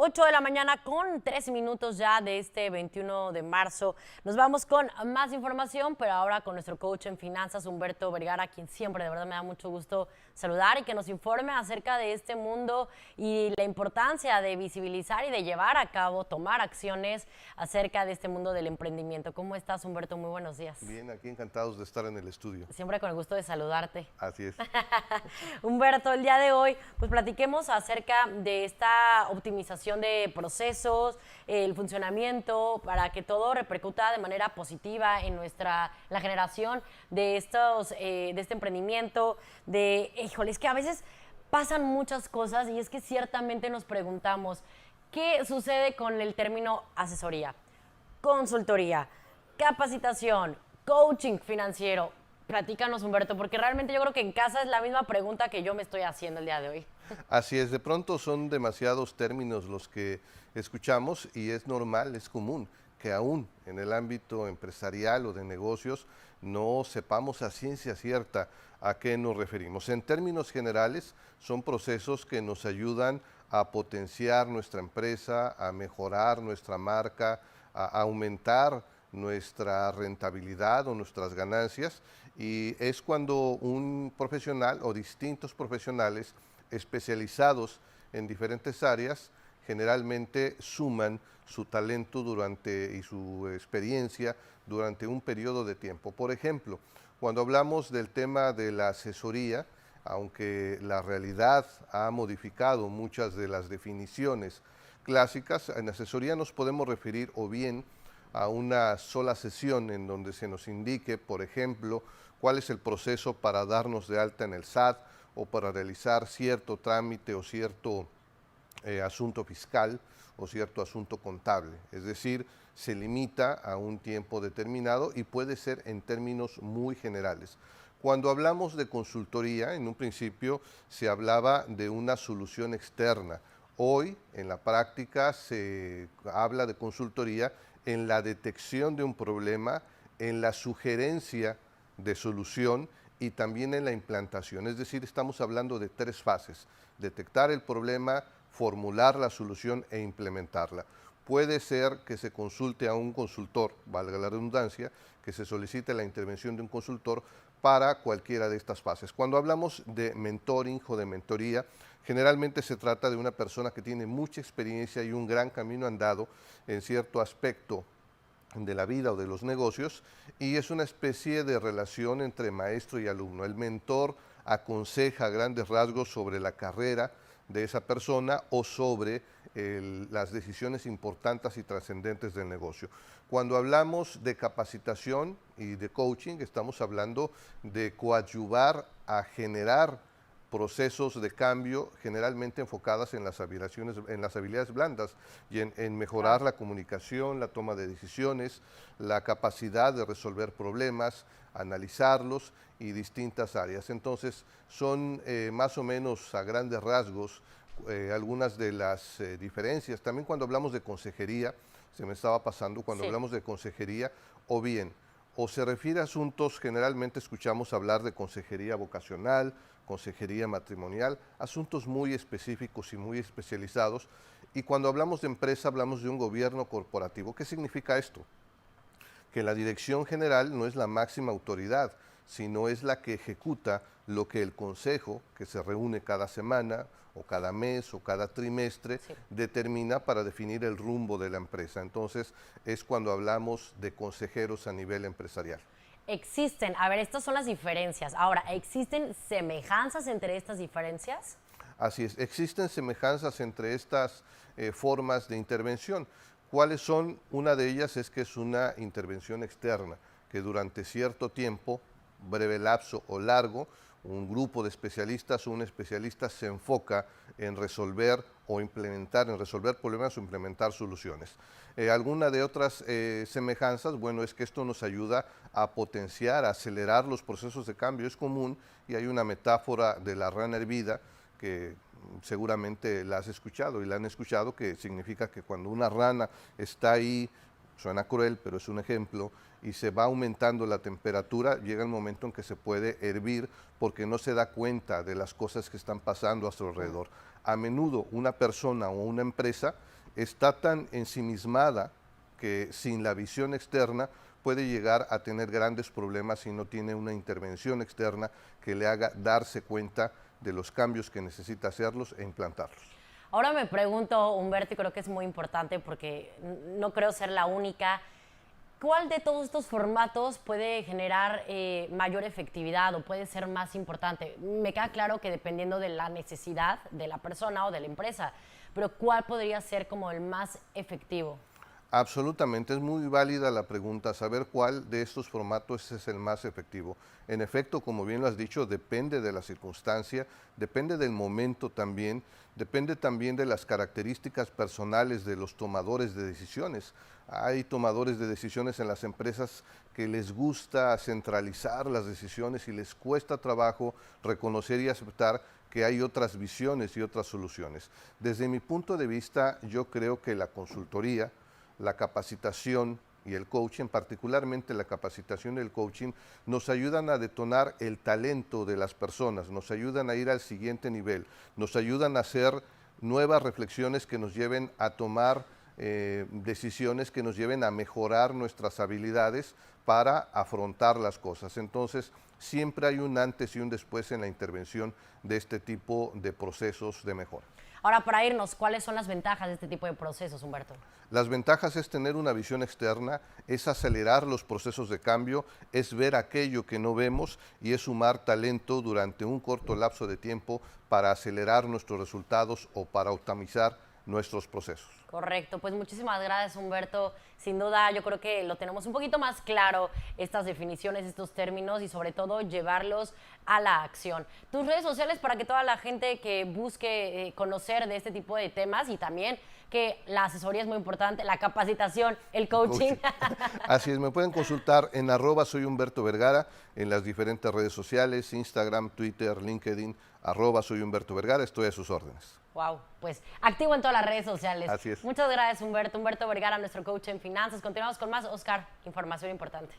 8 de la mañana con 3 minutos ya de este 21 de marzo. Nos vamos con más información, pero ahora con nuestro coach en finanzas, Humberto Vergara, quien siempre de verdad me da mucho gusto saludar y que nos informe acerca de este mundo y la importancia de visibilizar y de llevar a cabo, tomar acciones acerca de este mundo del emprendimiento. ¿Cómo estás, Humberto? Muy buenos días. Bien, aquí encantados de estar en el estudio. Siempre con el gusto de saludarte. Así es. Humberto, el día de hoy, pues platiquemos acerca de esta optimización de procesos, el funcionamiento, para que todo repercuta de manera positiva en la generación de este emprendimiento, híjole, es que a veces pasan muchas cosas y es que ciertamente nos preguntamos, ¿qué sucede con el término asesoría, consultoría, capacitación, coaching financiero? Platícanos, Humberto, porque realmente yo creo que en casa es la misma pregunta que yo me estoy haciendo el día de hoy. Así es, de pronto son demasiados términos los que escuchamos y es normal, es común que aún en el ámbito empresarial o de negocios no sepamos a ciencia cierta a qué nos referimos. En términos generales, son procesos que nos ayudan a potenciar nuestra empresa, a mejorar nuestra marca, a aumentar nuestra rentabilidad o nuestras ganancias, y es cuando un profesional o distintos profesionales especializados en diferentes áreas generalmente suman su talento y su experiencia durante un periodo de tiempo. Por ejemplo, cuando hablamos del tema de la asesoría, aunque la realidad ha modificado muchas de las definiciones clásicas, en asesoría nos podemos referir o bien a una sola sesión en donde se nos indique, por ejemplo, cuál es el proceso para darnos de alta en el SAT o para realizar cierto trámite o cierto asunto fiscal o cierto asunto contable. Es decir, se limita a un tiempo determinado y puede ser en términos muy generales. Cuando hablamos de consultoría, en un principio se hablaba de una solución externa. Hoy, en la práctica, se habla de consultoría en la detección de un problema, en la sugerencia de solución y también en la implantación. Es decir, estamos hablando de 3 fases: detectar el problema, formular la solución e implementarla. Puede ser que se consulte a un consultor, valga la redundancia, que se solicite la intervención de un consultor para cualquiera de estas fases. Cuando hablamos de mentoring o de mentoría, generalmente se trata de una persona que tiene mucha experiencia y un gran camino andado en cierto aspecto de la vida o de los negocios, y es una especie de relación entre maestro y alumno. El mentor aconseja a grandes rasgos sobre la carrera de esa persona o sobre las decisiones importantes y trascendentes del negocio. Cuando hablamos de capacitación y de coaching, estamos hablando de coadyuvar a generar procesos de cambio generalmente enfocadas en las habilidades blandas y en mejorar la comunicación, la toma de decisiones, la capacidad de resolver problemas, analizarlos y distintas áreas. Entonces, son más o menos a grandes rasgos algunas de las diferencias. También cuando hablamos de consejería, se me estaba pasando, cuando Sí. hablamos de consejería, o bien, o se refiere a asuntos, generalmente escuchamos hablar de consejería vocacional, consejería matrimonial, asuntos muy específicos y muy especializados. Y cuando hablamos de empresa, hablamos de un gobierno corporativo. ¿Qué significa esto? Que la dirección general no es la máxima autoridad, sino es la que ejecuta lo que el consejo, que se reúne cada semana o cada mes o cada trimestre, Sí. determina para definir el rumbo de la empresa. Entonces es cuando hablamos de consejeros a nivel empresarial. Existen, a ver, estas son las diferencias. Ahora, ¿existen semejanzas entre estas diferencias? Así es, existen semejanzas entre estas formas de intervención. ¿Cuáles son? Una de ellas es que es una intervención externa, que durante cierto tiempo, breve lapso o largo, un grupo de especialistas o un especialista se enfoca en resolver o implementar, en resolver problemas o implementar soluciones. Alguna de otras semejanzas, bueno, es que esto nos ayuda a potenciar, a acelerar los procesos de cambio. Es común, y hay una metáfora de la rana hervida que seguramente la has escuchado y la han escuchado, que significa que cuando una rana está ahí, suena cruel, pero es un ejemplo, y se va aumentando la temperatura, llega el momento en que se puede hervir porque no se da cuenta de las cosas que están pasando a su alrededor. A menudo una persona o una empresa está tan ensimismada que sin la visión externa puede llegar a tener grandes problemas si no tiene una intervención externa que le haga darse cuenta de los cambios que necesita hacerlos e implantarlos. Ahora me pregunto, Humberto, y creo que es muy importante porque no creo ser la única, ¿cuál de todos estos formatos puede generar mayor efectividad o puede ser más importante? Me queda claro que dependiendo de la necesidad de la persona o de la empresa, pero ¿cuál podría ser como el más efectivo? Absolutamente, es muy válida la pregunta, saber cuál de estos formatos es el más efectivo. En efecto, como bien lo has dicho, depende de la circunstancia, depende del momento también, depende también de las características personales de los tomadores de decisiones. Hay tomadores de decisiones en las empresas que les gusta centralizar las decisiones y les cuesta trabajo reconocer y aceptar que hay otras visiones y otras soluciones. Desde mi punto de vista, yo creo que la consultoría, la capacitación y el coaching, particularmente la capacitación y el coaching, nos ayudan a detonar el talento de las personas, nos ayudan a ir al siguiente nivel, nos ayudan a hacer nuevas reflexiones que nos lleven a tomar decisiones que nos lleven a mejorar nuestras habilidades para afrontar las cosas. Entonces, siempre hay un antes y un después en la intervención de este tipo de procesos de mejora. Ahora, para irnos, ¿cuáles son las ventajas de este tipo de procesos, Humberto? Las ventajas es tener una visión externa, es acelerar los procesos de cambio, es ver aquello que no vemos y es sumar talento durante un corto lapso de tiempo para acelerar nuestros resultados o para optimizar nuestros procesos. Correcto, pues muchísimas gracias, Humberto. Sin duda, yo creo que lo tenemos un poquito más claro, estas definiciones, estos términos y sobre todo llevarlos a la acción. Tus redes sociales para que toda la gente que busque conocer de este tipo de temas y también que la asesoría es muy importante, la capacitación, el coaching. Así es, me pueden consultar en @soyhumbertovergara en las diferentes redes sociales, Instagram, Twitter, LinkedIn, @soyhumbertovergara, estoy a sus órdenes. Wow, pues activo en todas las redes sociales. Así es. Muchas gracias, Humberto. Humberto Vergara, nuestro coach en finanzas. Continuamos con más. Oscar, información importante.